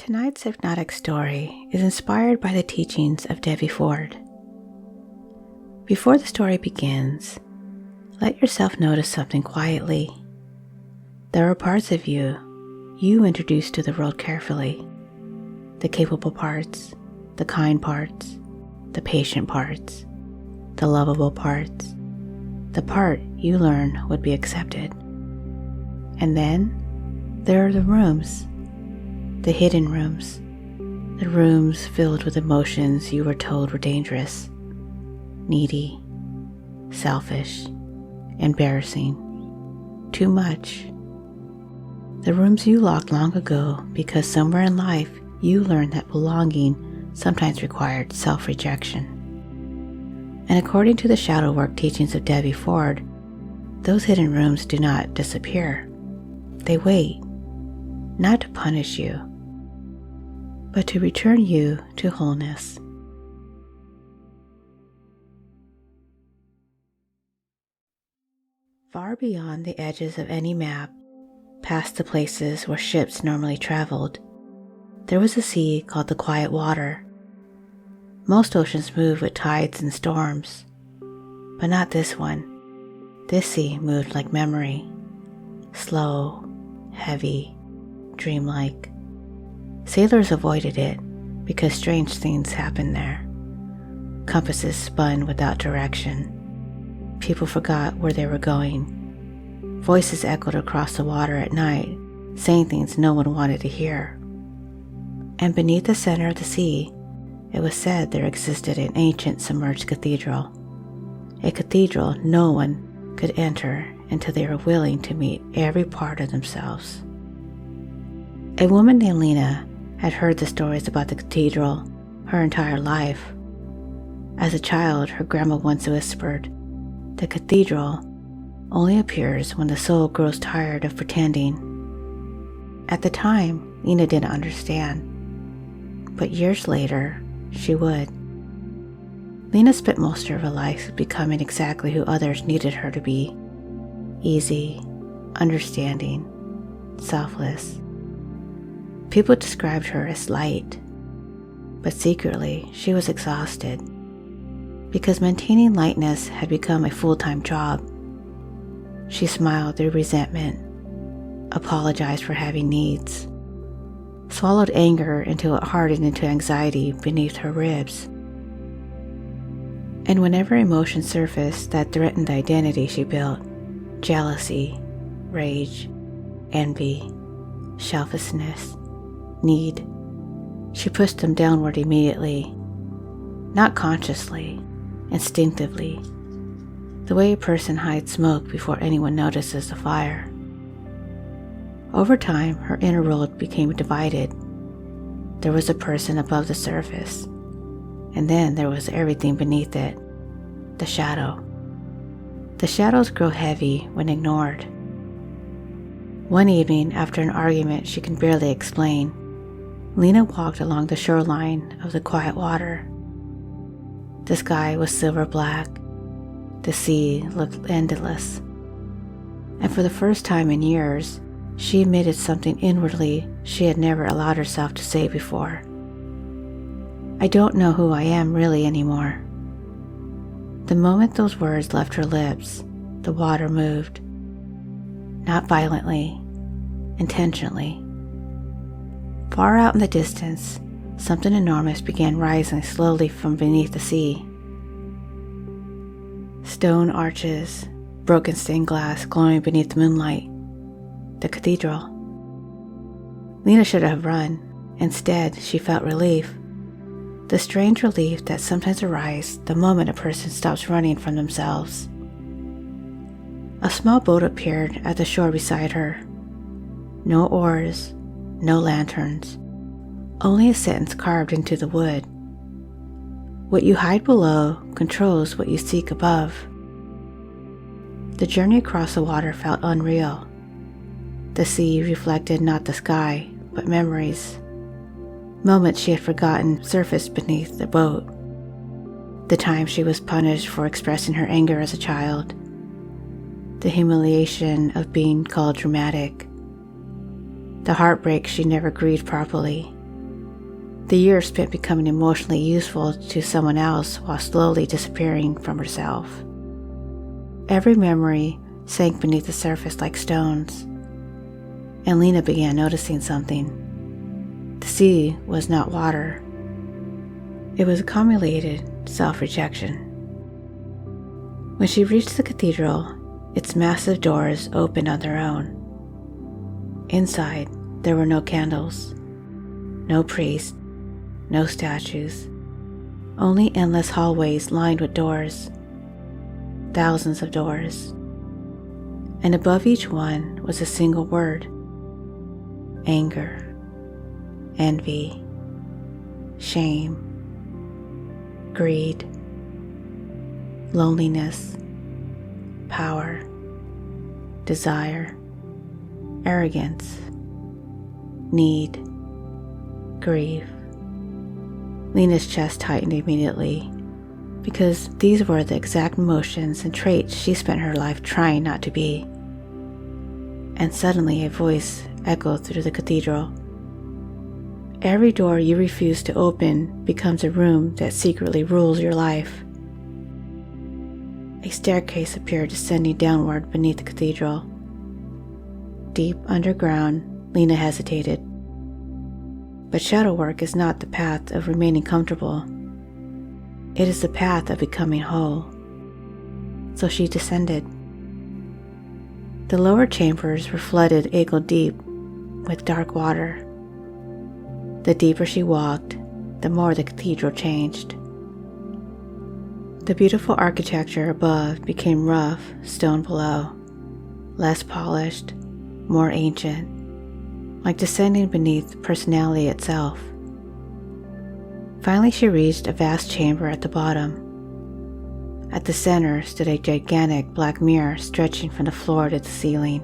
Tonight's hypnotic story is inspired by the teachings of Debbie Ford. Before the story begins, let yourself notice something quietly. There are parts of you introduced to the world carefully. The capable parts, the kind parts, the patient parts, the lovable parts, the part you learn would be accepted. And then there are the rooms, the hidden rooms, the rooms filled with emotions you were told were dangerous, needy, selfish, embarrassing, too much. The rooms you locked long ago because somewhere in life you learned that belonging sometimes required self-rejection. And according to the shadow work teachings of Debbie Ford, those hidden rooms do not disappear. They wait, not to punish you, but to return you to wholeness. Far beyond the edges of any map, past the places where ships normally traveled, there was a sea called the Quiet Water. Most oceans move with tides and storms, but not this one. This sea moved like memory, slow, heavy, dreamlike. Sailors avoided it because strange things happened there. Compasses spun without direction. People forgot where they were going. Voices echoed across the water at night, saying things no one wanted to hear. And beneath the center of the sea, it was said there existed an ancient submerged cathedral. A cathedral no one could enter until they were willing to meet every part of themselves. A woman named Lena had heard the stories about the cathedral her entire life. As a child, her grandma once whispered, "The cathedral only appears when the soul grows tired of pretending." At the time, Lena didn't understand, but years later, she would. Lena spent most of her life becoming exactly who others needed her to be: easy, understanding, selfless. People described her as light, but secretly she was exhausted because maintaining lightness had become a full-time job. She smiled through resentment, apologized for having needs, swallowed anger until it hardened into anxiety beneath her ribs. And whenever emotions surfaced that threatened the identity she built, jealousy, rage, envy, selfishness, need, she pushed them downward immediately, not consciously, instinctively, the way a person hides smoke before anyone notices the fire. Over time, her inner world became divided. There was a person above the surface, and then there was everything beneath it, the shadow. The shadows grow heavy when ignored. One evening, after an argument she can barely explain, Lena walked along the shoreline of the Quiet Water. The sky was silver black. The sea looked endless. And for the first time in years, she admitted something inwardly she had never allowed herself to say before. "I don't know who I am really anymore." The moment those words left her lips, the water moved. Not violently, intentionally. Far out in the distance, something enormous began rising slowly from beneath the sea. Stone arches, broken stained glass glowing beneath the moonlight. The cathedral. Lena should have run. Instead, she felt relief. The strange relief that sometimes arises the moment a person stops running from themselves. A small boat appeared at the shore beside her. No oars, no lanterns, only a sentence carved into the wood. "What you hide below controls what you seek above." The journey across the water felt unreal. The sea reflected not the sky, but memories. Moments she had forgotten surfaced beneath the boat. The time she was punished for expressing her anger as a child. The humiliation of being called dramatic. The heartbreak she never grieved properly. The years spent becoming emotionally useful to someone else while slowly disappearing from herself. Every memory sank beneath the surface like stones, and Lena began noticing something. The sea was not water. It was accumulated self-rejection. When she reached the cathedral, its massive doors opened on their own. Inside, there were no candles, no priests, no statues, only endless hallways lined with doors, thousands of doors. And above each one was a single word: anger, envy, shame, greed, loneliness, power, desire, arrogance, need, grief. Lena's chest tightened immediately, because these were the exact emotions and traits she spent her life trying not to be. And suddenly a voice echoed through the cathedral. Every door you refuse to open becomes a room that secretly rules your life. A staircase appeared descending downward beneath the cathedral. Deep underground, Lena hesitated. But shadow work is not the path of remaining comfortable. It is the path of becoming whole. So she descended. The lower chambers were flooded ankle deep with dark water. The deeper she walked, the more the cathedral changed. The beautiful architecture above became rough stone below, less polished, more ancient, like descending beneath personality itself. Finally, she reached a vast chamber at the bottom. At the center stood a gigantic black mirror stretching from the floor to the ceiling.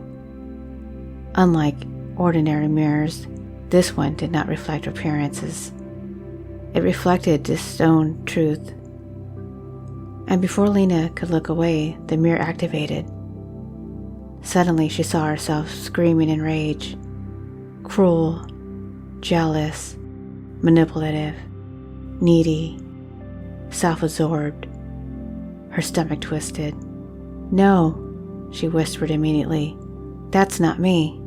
Unlike ordinary mirrors, this one did not reflect appearances. It reflected this stone truth. And before Lena could look away, the mirror activated. Suddenly, she saw herself screaming in rage. Cruel, jealous, manipulative, needy, self-absorbed. Her stomach twisted. "No," she whispered immediately. "That's not me."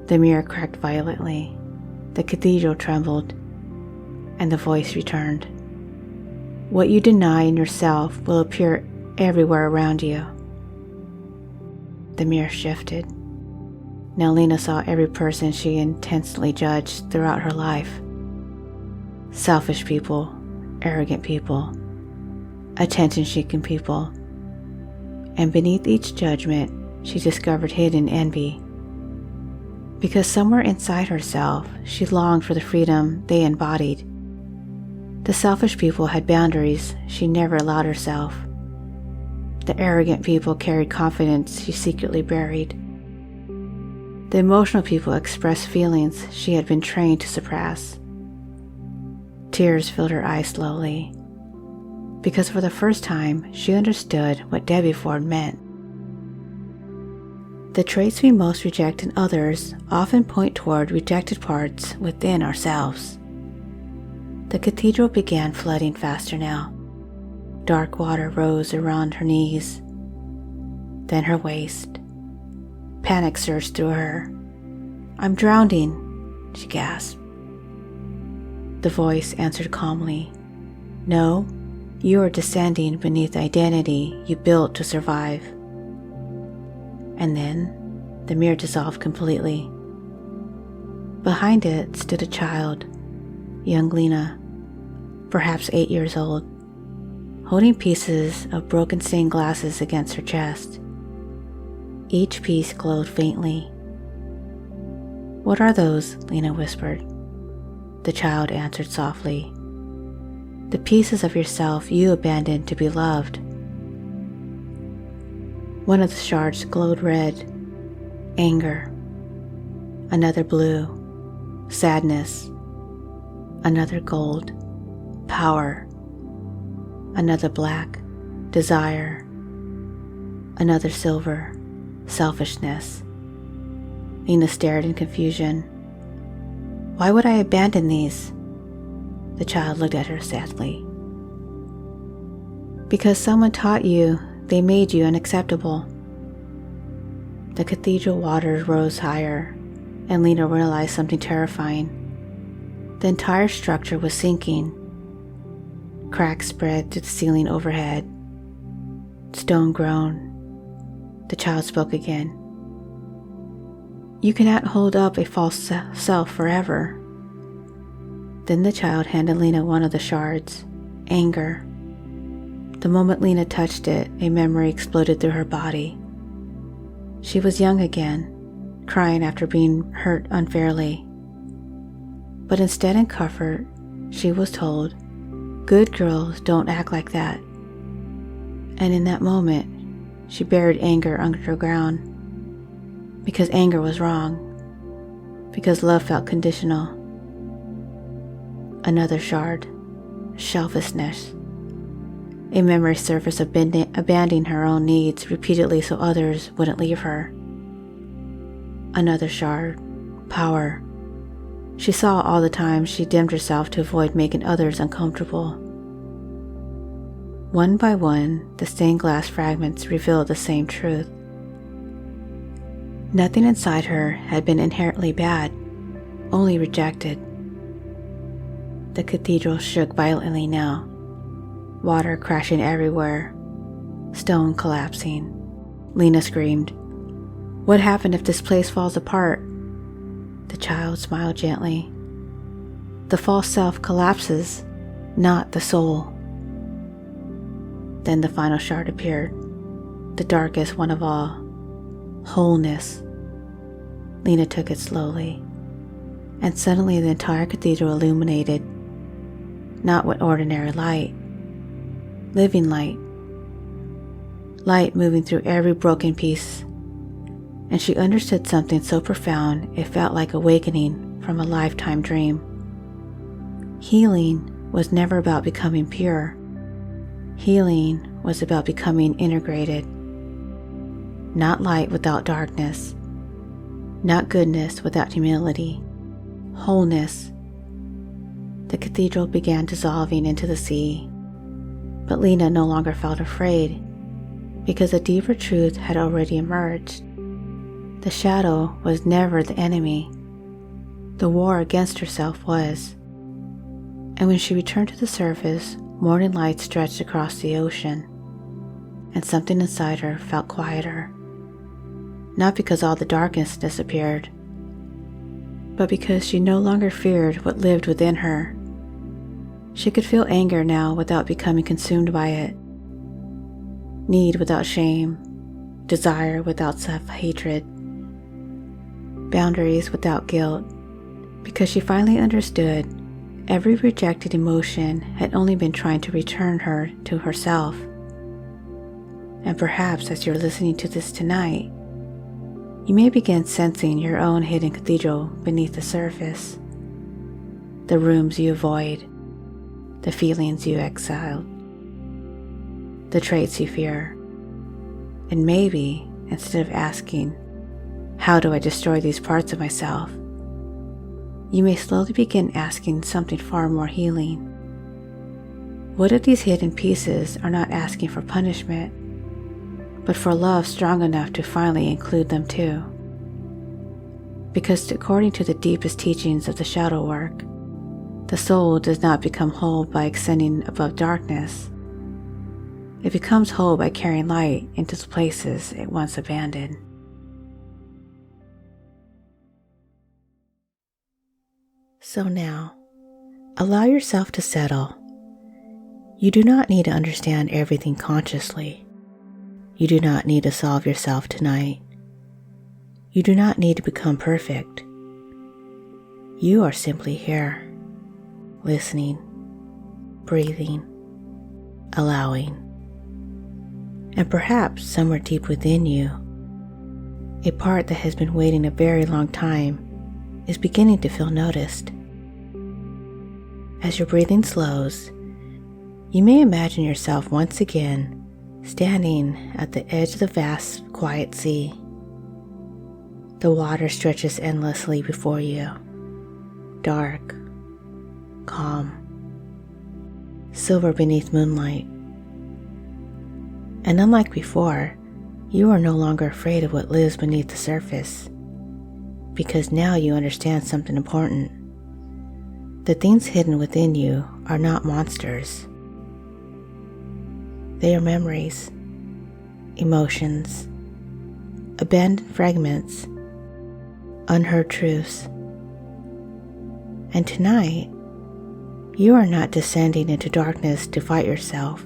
The mirror cracked violently. The cathedral trembled, and the voice returned. "What you deny in yourself will appear everywhere around you." The mirror shifted. Now Lena saw every person she intensely judged throughout her life. Selfish people, arrogant people, attention-seeking people. And beneath each judgment, she discovered hidden envy. Because somewhere inside herself, she longed for the freedom they embodied. The selfish people had boundaries she never allowed herself. The arrogant people carried confidence she secretly buried. The emotional people expressed feelings she had been trained to suppress. Tears filled her eyes slowly, because for the first time she understood what Debbie Ford meant. The traits we most reject in others often point toward rejected parts within ourselves. The cathedral began flooding faster now. Dark water rose around her knees, then her waist. Panic surged through her. "I'm drowning," she gasped. The voice answered calmly, "No, you are descending beneath the identity you built to survive." And then the mirror dissolved completely. Behind it stood a child, young Lena, perhaps 8 years old, holding pieces of broken stained glasses against her chest. Each piece glowed faintly. "What are those?" Lena whispered. The child answered softly, "The pieces of yourself you abandoned to be loved." One of the shards glowed red, anger. Another blue, sadness. Another gold, power. Another black, desire. Another silver, selfishness. Lena stared in confusion. "Why would I abandon these?" The child looked at her sadly. Because someone taught you, they made you unacceptable. The cathedral waters rose higher, and Lena realized something terrifying. The entire structure was sinking. Cracks spread to the ceiling overhead. Stone groaned. The child spoke again. You cannot hold up a false self forever. Then the child handed Lena one of the shards. Anger. The moment Lena touched it, a memory exploded through her body. She was young again, crying after being hurt unfairly. But instead in comfort, she was told, "Good girls don't act like that." And in that moment, she buried anger underground. Because anger was wrong. Because love felt conditional. Another shard. Selfishness. A memory surfaced of abandoning her own needs repeatedly so others wouldn't leave her. Another shard. Power. She saw all the time she dimmed herself to avoid making others uncomfortable. One by one, the stained glass fragments revealed the same truth. Nothing inside her had been inherently bad, only rejected. The cathedral shook violently now, water crashing everywhere, stone collapsing. Lena screamed, "What happened if this place falls apart?" The child smiled gently. The false self collapses, not the soul. Then the final shard appeared, the darkest one of all. Wholeness. Lena took it slowly, and suddenly the entire cathedral illuminated, not with ordinary light, living light. Light moving through every broken piece, and she understood something so profound it felt like awakening from a lifetime dream. Healing was never about becoming pure. Healing was about becoming integrated. Not light without darkness. Not goodness without humility. Wholeness. The cathedral began dissolving into the sea, but Lena no longer felt afraid because a deeper truth had already emerged. The shadow was never the enemy. The war against herself was. And when she returned to the surface, morning light stretched across the ocean, and something inside her felt quieter. Not because all the darkness disappeared, but because she no longer feared what lived within her. She could feel anger now without becoming consumed by it. Need without shame. Desire without self-hatred. Boundaries without guilt. Because she finally understood every rejected emotion had only been trying to return her to herself. And perhaps as you're listening to this tonight, you may begin sensing your own hidden cathedral beneath the surface. The rooms you avoid, the feelings you exiled, the traits you fear. And maybe, instead of asking, "How do I destroy these parts of myself?" you may slowly begin asking something far more healing. What if these hidden pieces are not asking for punishment, but for love strong enough to finally include them too? Because according to the deepest teachings of the shadow work, the soul does not become whole by ascending above darkness. It becomes whole by carrying light into the places it once abandoned. So now, allow yourself to settle. You do not need to understand everything consciously. You do not need to solve yourself tonight. You do not need to become perfect. You are simply here, listening, breathing, allowing. And perhaps somewhere deep within you, a part that has been waiting a very long time is beginning to feel noticed. As your breathing slows, you may imagine yourself once again standing at the edge of the vast, quiet sea. The water stretches endlessly before you, dark, calm, silver beneath moonlight. And unlike before, you are no longer afraid of what lives beneath the surface, because now you understand something important. The things hidden within you are not monsters. They are memories, emotions, abandoned fragments, unheard truths. And tonight, you are not descending into darkness to fight yourself.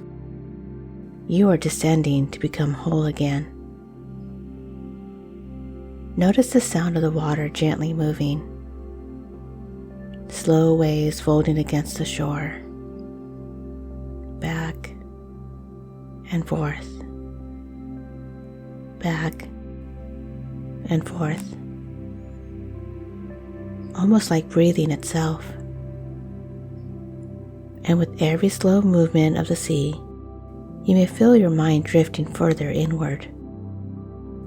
You are descending to become whole again. Notice the sound of the water gently moving, slow waves folding against the shore, back and forth, back and forth, almost like breathing itself. And with every slow movement of the sea, you may feel your mind drifting further inward,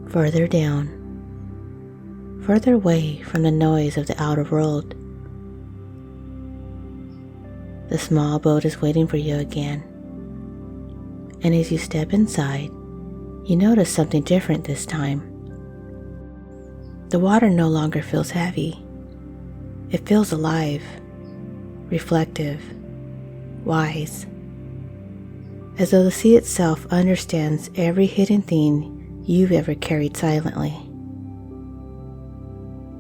further down, further away from the noise of the outer world. The small boat is waiting for you again, and as you step inside, you notice something different this time. The water no longer feels heavy. It feels alive, reflective, wise, as though the sea itself understands every hidden thing you've ever carried silently.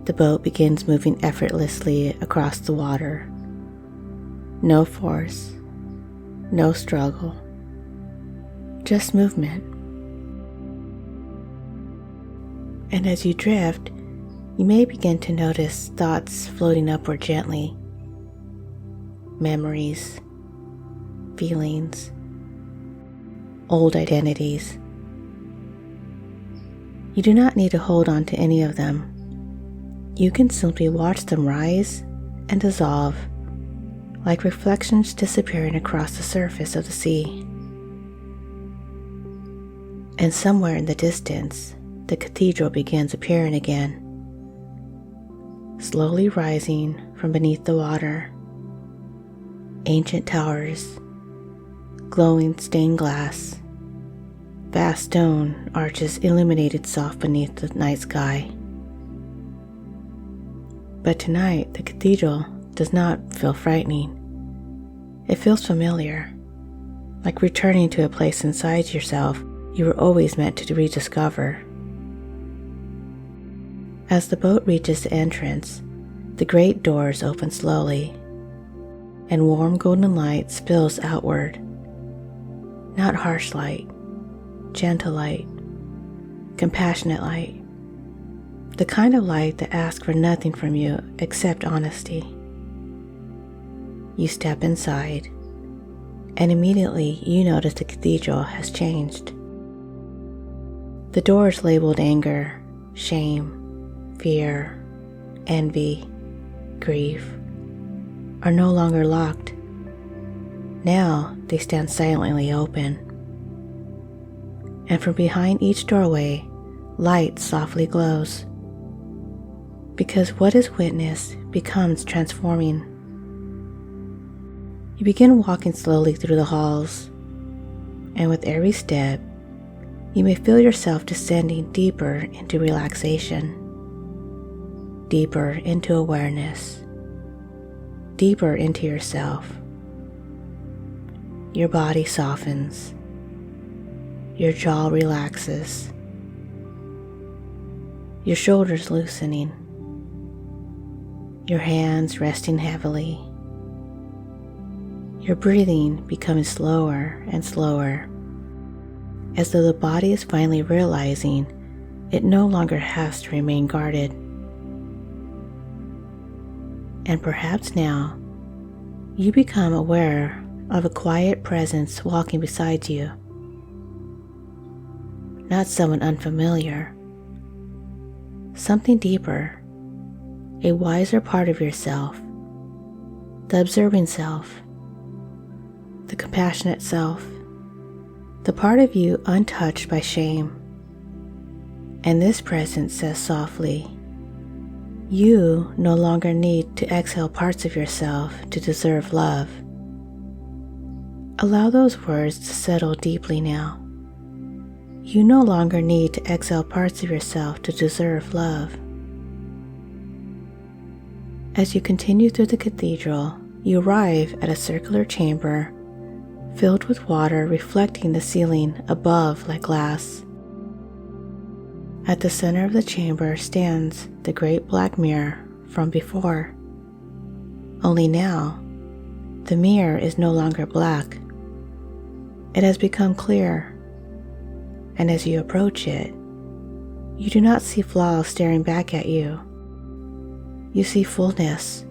The boat begins moving effortlessly across the water. No force, no struggle, just movement. And as you drift, you may begin to notice thoughts floating upward gently, memories, feelings, old identities. You do not need to hold on to any of them. You can simply watch them rise and dissolve, like reflections disappearing across the surface of the sea. And somewhere in the distance, the cathedral begins appearing again, slowly rising from beneath the water. Ancient towers, glowing stained glass, vast stone arches illuminated soft beneath the night sky. But tonight, the cathedral does not feel frightening. It feels familiar, like returning to a place inside yourself you were always meant to rediscover. As the boat reaches the entrance, the great doors open slowly, and warm golden light spills outward. Not harsh light, gentle light, compassionate light. The kind of light that asks for nothing from you except honesty. You step inside, and immediately you notice the cathedral has changed. The doors labeled anger, shame, fear, envy, grief are no longer locked. Now they stand silently open. And from behind each doorway, light softly glows. Because what is witnessed becomes transforming. You begin walking slowly through the halls, and with every step, you may feel yourself descending deeper into relaxation, deeper into awareness, deeper into yourself. Your body softens, your jaw relaxes, your shoulders loosening, your hands resting heavily, your breathing becoming slower and slower, as though the body is finally realizing it no longer has to remain guarded. And perhaps now, you become aware of a quiet presence walking beside you. Not someone unfamiliar, something deeper, a wiser part of yourself, the observing self, the compassionate self, the part of you untouched by shame. And this presence says softly, you no longer need to exhale parts of yourself to deserve love. Allow those words to settle deeply now. You no longer need to exile parts of yourself to deserve love. As you continue through the cathedral, you arrive at a circular chamber filled with water reflecting the ceiling above like glass. At the center of the chamber stands the great black mirror from before. Only now, the mirror is no longer black. It has become clear, and as you approach it, you do not see flaws staring back at you. You see fullness,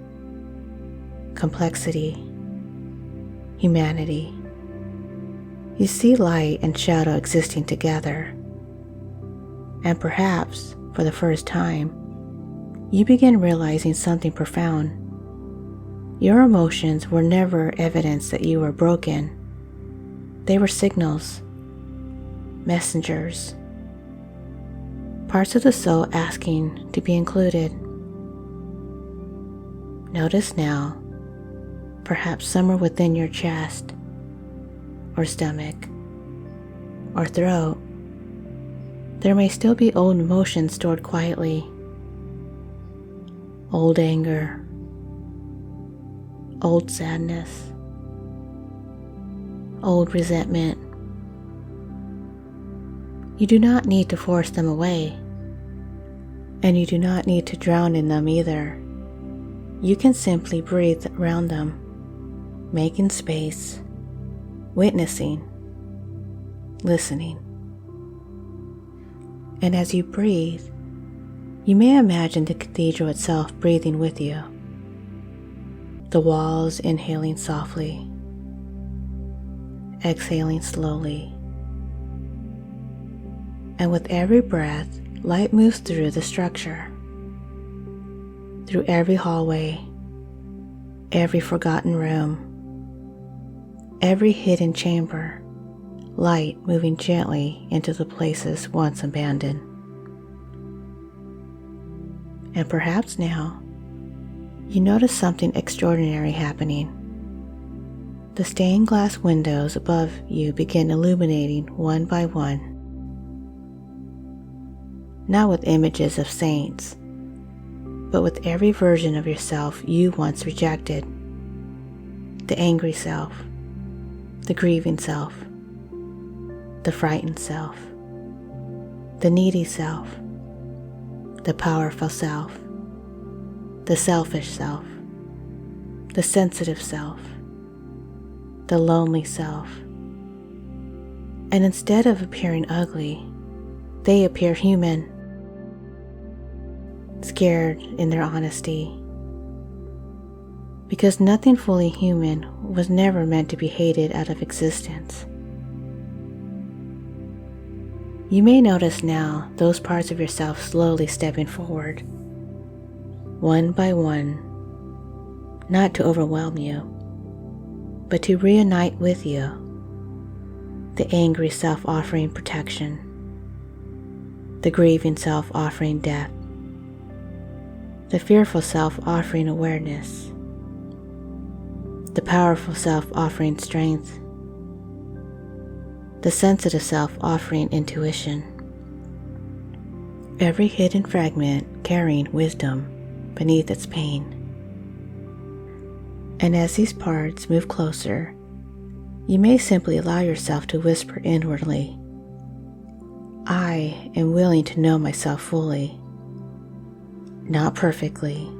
complexity, humanity. You see light and shadow existing together. And perhaps, for the first time, you begin realizing something profound. Your emotions were never evidence that you were broken. They were signals, messengers, parts of the soul asking to be included. Notice now, perhaps somewhere within your chest, or stomach, or throat, there may still be old emotions stored quietly. Old anger, old sadness, old resentment. You do not need to force them away, and you do not need to drown in them either. You can simply breathe around them, making space, witnessing, listening. And as you breathe, you may imagine the cathedral itself breathing with you. The walls inhaling softly, exhaling slowly. And with every breath, light moves through the structure, through every hallway, every forgotten room, every hidden chamber, light moving gently into the places once abandoned. And perhaps now, you notice something extraordinary happening. The stained glass windows above you begin illuminating one by one, not with images of saints, but with every version of yourself you once rejected. The angry self, the grieving self, the frightened self, the needy self, the powerful self, the selfish self, the sensitive self, the lonely self. And instead of appearing ugly, they appear human, scared in their honesty, because nothing fully human was never meant to be hated out of existence. You may notice now those parts of yourself slowly stepping forward, one by one, not to overwhelm you, but to reunite with you. The angry self offering protection, the grieving self offering death, the fearful self offering awareness, the powerful self offering strength, the sensitive self offering intuition, every hidden fragment carrying wisdom beneath its pain. And as these parts move closer, you may simply allow yourself to whisper inwardly, I am willing to know myself fully. Not perfectly,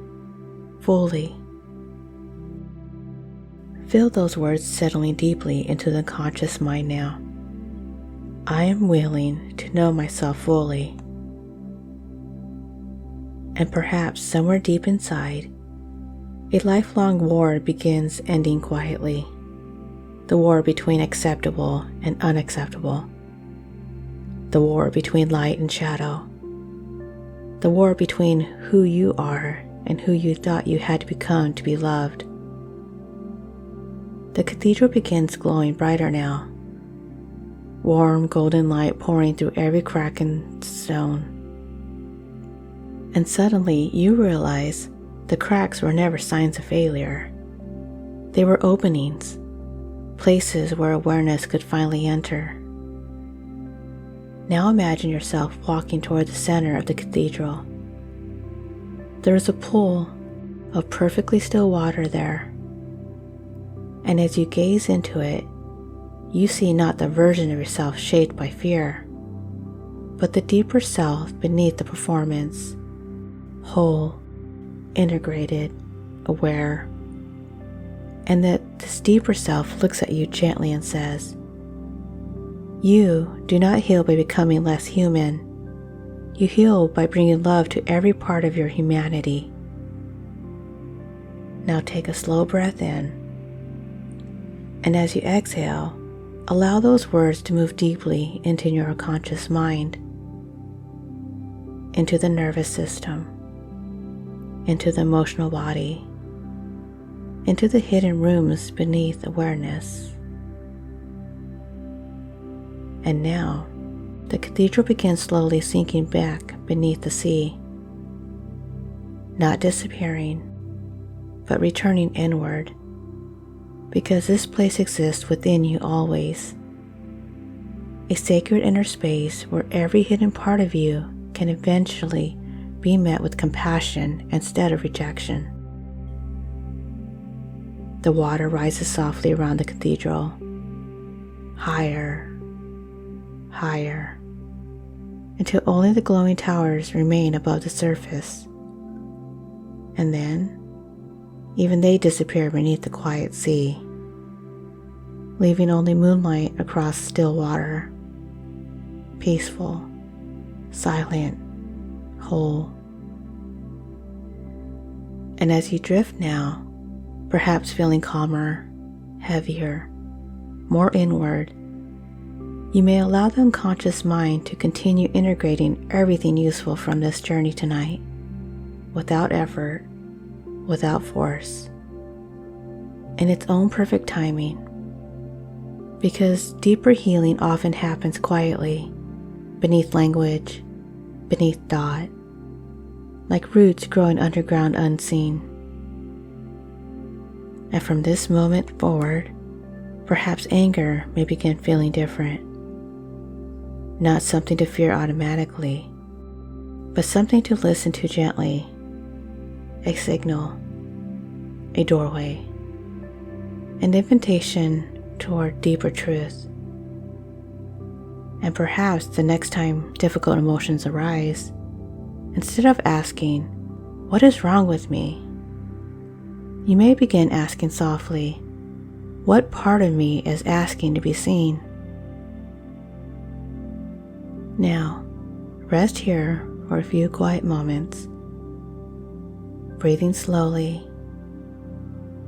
fully. Feel those words settling deeply into the conscious mind now. I am willing to know myself fully. And perhaps somewhere deep inside, a lifelong war begins ending quietly. The war between acceptable and unacceptable. The war between light and shadow. The war between who you are and who you thought you had to become to be loved. The cathedral begins glowing brighter now. Warm golden light pouring through every crack in stone. And suddenly you realize the cracks were never signs of failure. They were openings, places where awareness could finally enter. Now imagine yourself walking toward the center of the cathedral. There is a pool of perfectly still water there, and as you gaze into it, you see not the version of yourself shaped by fear, but the deeper self beneath the performance, whole, integrated, aware. And that this deeper self looks at you gently and says, "You do not heal by becoming less human. You heal by bringing love to every part of your humanity." Now take a slow breath in, and as you exhale, allow those words to move deeply into your conscious mind, into the nervous system, into the emotional body, into the hidden rooms beneath awareness. And now, the cathedral begins slowly sinking back beneath the sea, not disappearing, but returning inward, because this place exists within you always, a sacred inner space where every hidden part of you can eventually be met with compassion instead of rejection. The water rises softly around the cathedral, higher, higher, until only the glowing towers remain above the surface. And then, even they disappear beneath the quiet sea, leaving only moonlight across still water, peaceful, silent, whole. And as you drift now, perhaps feeling calmer, heavier, more inward, you may allow the unconscious mind to continue integrating everything useful from this journey tonight, without effort, without force, in its own perfect timing. Because deeper healing often happens quietly, beneath language, beneath thought, like roots growing underground unseen. And from this moment forward, perhaps anger may begin feeling different. Not something to fear automatically, but something to listen to gently. A signal, a doorway, an invitation toward deeper truth. And perhaps the next time difficult emotions arise, instead of asking, "What is wrong with me?" you may begin asking softly, "What part of me is asking to be seen?" Now, rest here for a few quiet moments, breathing slowly,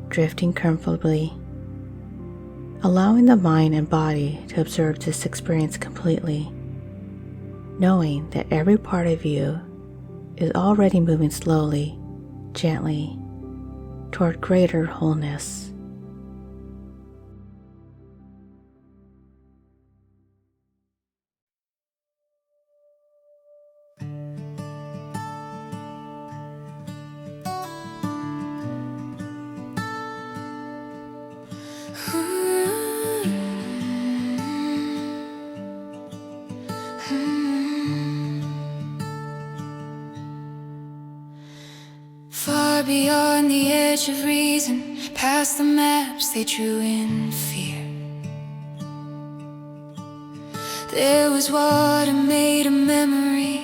drifting comfortably, allowing the mind and body to observe this experience completely, knowing that every part of you is already moving slowly, gently, toward greater wholeness. Far beyond the edge of reason, past the maps they drew in fear, there was water made of memory,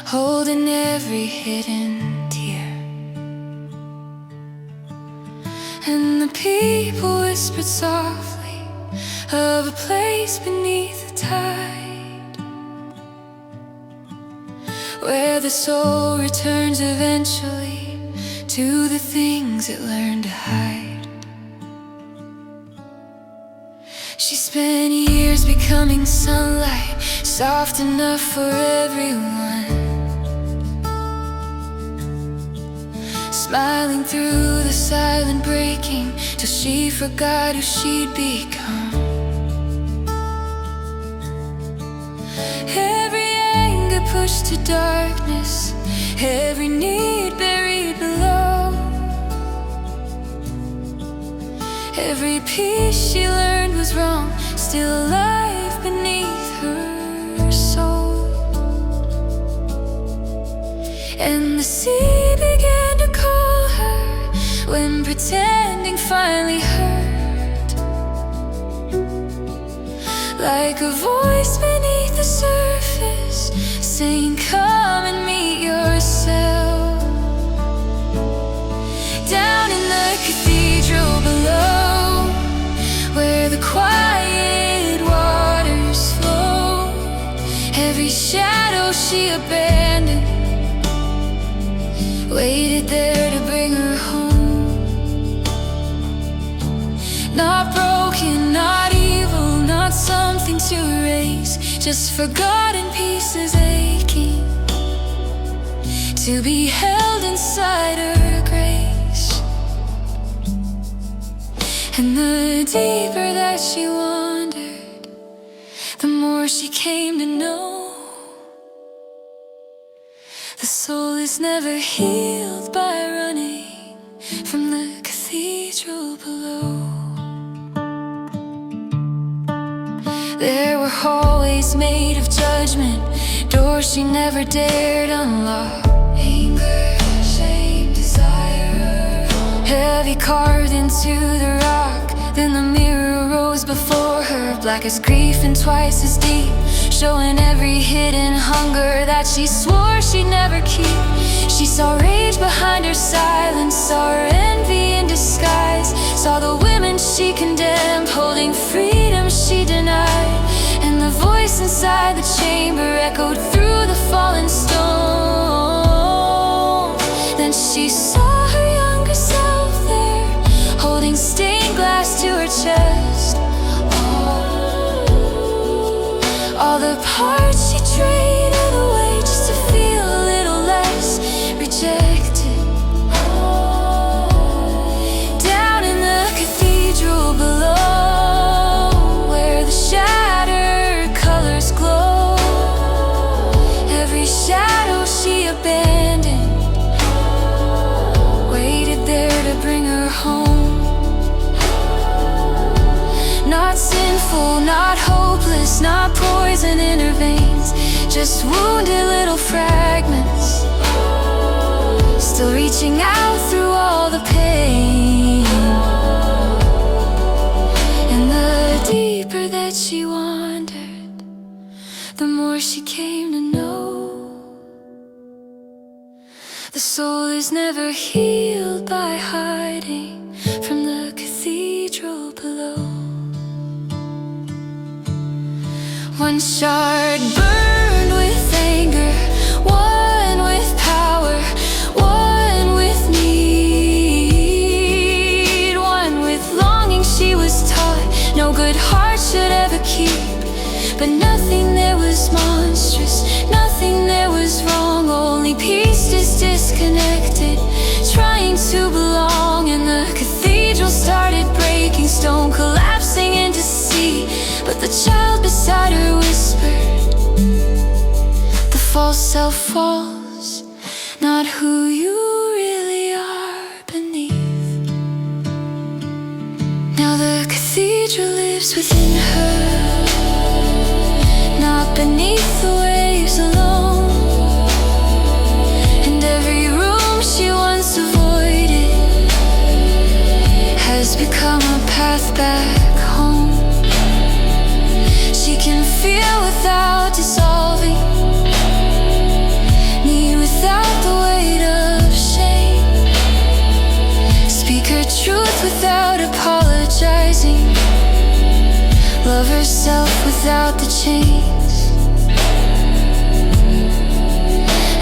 holding every hidden tear. And the people whispered softly of a place beneath the tide, where the soul returns eventually to the things it learned to hide. She spent years becoming sunlight, soft enough for everyone, smiling through the silent breaking till she forgot who she'd become. Every anger pushed to darkness, every need buried below, Every piece she learned was wrong, still alive beneath her soul. And the sea began to call her when pretending finally hurt, like a voice beneath the surface saying, come and meet yourself. Down in the cathedral below, where the quiet waters flow, every shadow she abandoned waited there to bring her home. Not broken, not evil, not something to erase, just forgotten pieces aching to be held inside her grace. And the deeper that she wandered, the more she came to know the soul is never healed by running from the cathedral below. There were hallways made of judgment, doors she never dared unlock. Anger, shame, desire, heavy carved into the rock. Then the mirror rose before her, black as grief and twice as deep, showing every hidden hunger that she swore she'd never keep. She saw rage behind her silence, saw her envy in disguise, saw the women she condemned holding freedom she denied. And the voice inside the chamber echoed through the fallen stone. Then she saw her younger self there, holding stained glass to her chest. All the parts she traded away just to feel a little less rejected. Down in the cathedral below, where the shattered colors glow, every shadow she abandoned waited there to bring her home. Not sinful, not hopeless, not poison in her veins, just wounded little fragments, still reaching out through all the pain. And the deeper that she wandered, the more she came to know the soul is never healed by hiding from the cathedral below. One shard burned with anger, one with power, one with need, one with longing she was taught no good heart should ever keep. But nothing there was monstrous, nothing there was wrong, only pieces disconnected, trying to belong. And the cathedral started breaking, stone collapsing into sea. But the child beside her whispered, the false self falls, not who you really are beneath. Now the cathedral lives within her, not beneath the waves alone. And every room she once avoided has become a path back home. She can feel without dissolving, need without the weight of shame, speak her truth without apologizing, love herself without the chains.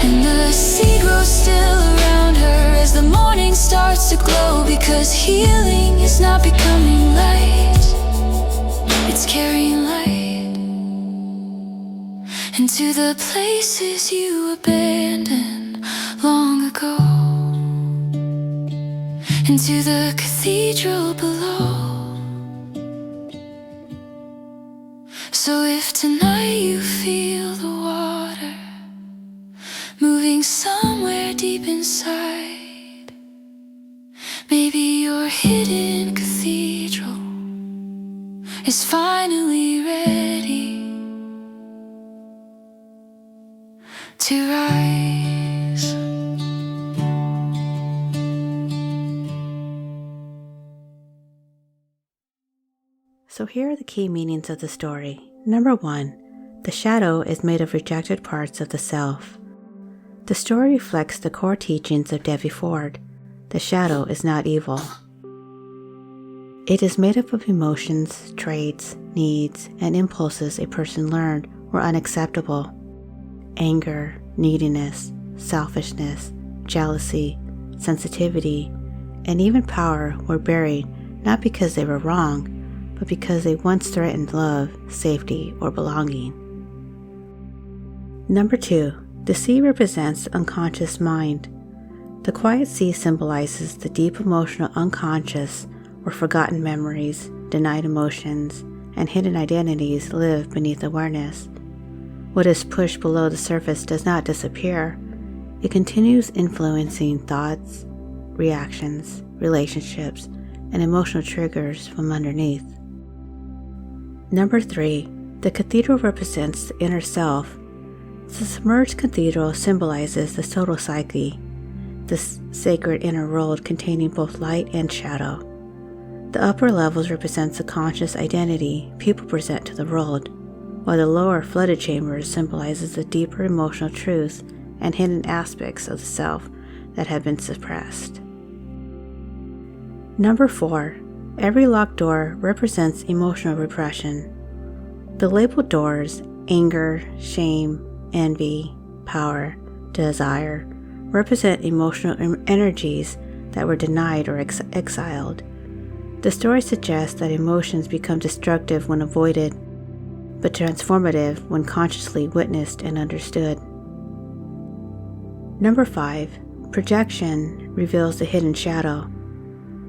And the sea grows still around her as the morning starts to glow, because healing is not becoming light, it's carrying light into the places you abandoned long ago, into the cathedral below. So if tonight you feel the water moving somewhere deep inside, maybe your hidden cathedral is finally ready to rise. So here are the key meanings of the story. Number 1, the shadow is made of rejected parts of the self. The story reflects the core teachings of Debbie Ford. The shadow is not evil. It is made up of emotions, traits, needs, and impulses a person learned were unacceptable. Anger, neediness, selfishness, jealousy, sensitivity, and even power were buried not because they were wrong, but because they once threatened love, safety, or belonging. Number 2, the sea represents the unconscious mind. The quiet sea symbolizes the deep emotional unconscious where forgotten memories, denied emotions, and hidden identities live beneath awareness. What is pushed below the surface does not disappear. It continues influencing thoughts, reactions, relationships, and emotional triggers from underneath. Number 3, the cathedral represents the inner self. The submerged cathedral symbolizes the total psyche, the sacred inner world containing both light and shadow. The upper levels represents the conscious identity people present to the world, while the lower flooded chambers symbolizes the deeper emotional truth and hidden aspects of the self that have been suppressed. Number 4, every locked door represents emotional repression. The labeled doors, anger, shame, envy, power, desire, represent emotional energies that were denied or exiled. The story suggests that emotions become destructive when avoided, but transformative when consciously witnessed and understood. Number 5, projection reveals the hidden shadow.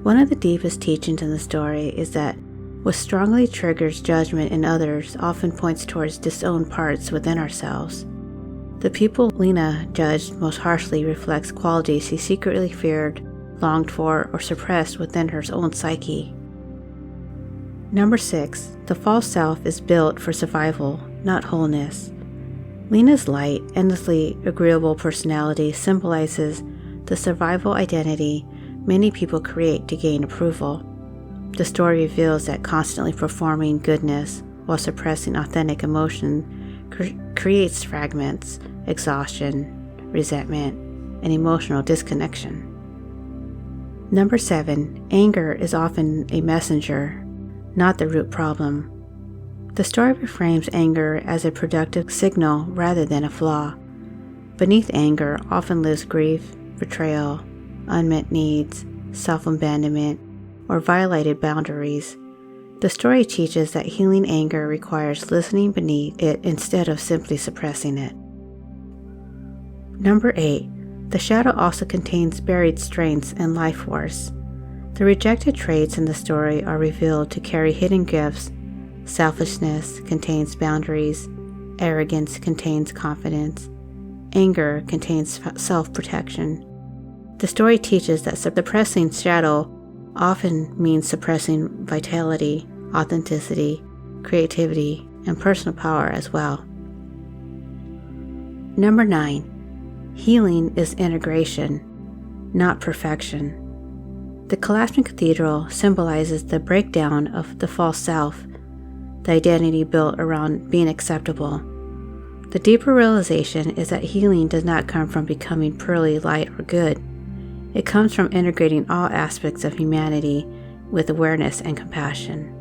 One of the deepest teachings in the story is that what strongly triggers judgment in others often points towards disowned parts within ourselves. The people Lena judged most harshly reflects qualities she secretly feared, longed for, or suppressed within her own psyche. Number 6, the false self is built for survival, not wholeness. Lena's light, endlessly agreeable personality symbolizes the survival identity many people create to gain approval. The story reveals that constantly performing goodness while suppressing authentic emotion creates fragments, exhaustion, resentment, and emotional disconnection. Number 7, anger is often a messenger, not the root problem. The story reframes anger as a productive signal rather than a flaw. Beneath anger often lives grief, betrayal, unmet needs, self-abandonment, or violated boundaries. The story teaches that healing anger requires listening beneath it instead of simply suppressing it. Number 8, the shadow also contains buried strengths and life force. The rejected traits in the story are revealed to carry hidden gifts. Selfishness contains boundaries, arrogance contains confidence, anger contains self-protection. The story teaches that suppressing shadow often means suppressing vitality, authenticity, creativity, and personal power as well. Number 9, healing is integration, not perfection. The collapsing cathedral symbolizes the breakdown of the false self, the identity built around being acceptable. The deeper realization is that healing does not come from becoming purely light or good. It comes from integrating all aspects of humanity with awareness and compassion.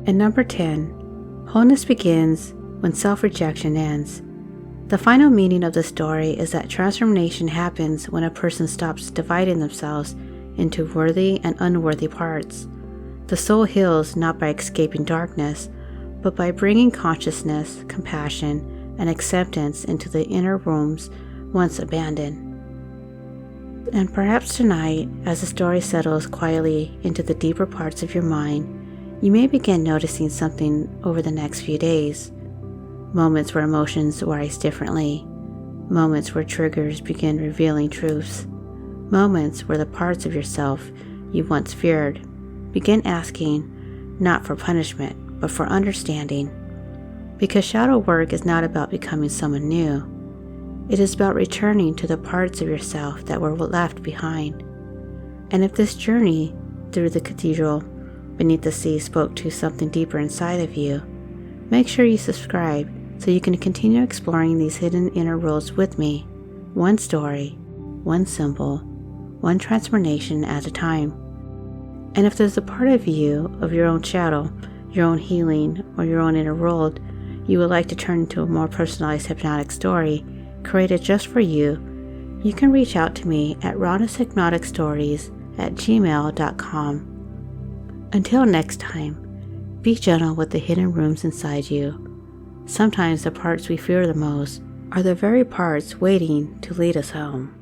And number 10, wholeness begins when self-rejection ends. The final meaning of the story is that transformation happens when a person stops dividing themselves into worthy and unworthy parts. The soul heals not by escaping darkness, but by bringing consciousness, compassion, and acceptance into the inner rooms once abandoned. And perhaps tonight, as the story settles quietly into the deeper parts of your mind, you may begin noticing something over the next few days. Moments where emotions rise differently. Moments where triggers begin revealing truths. Moments where the parts of yourself you once feared begin asking, not for punishment, but for understanding. Because shadow work is not about becoming someone new. It is about returning to the parts of yourself that were left behind. And if this journey through the cathedral beneath the sea spoke to something deeper inside of you, make sure you subscribe so you can continue exploring these hidden inner worlds with me, one story, one symbol, one transformation at a time. And if there's a part of you, of your own shadow, your own healing, or your own inner world you would like to turn into a more personalized hypnotic story created just for you, you can reach out to me at rawneshypnoticstories@gmail.com. Until next time, be gentle with the hidden rooms inside you. Sometimes the parts we fear the most are the very parts waiting to lead us home.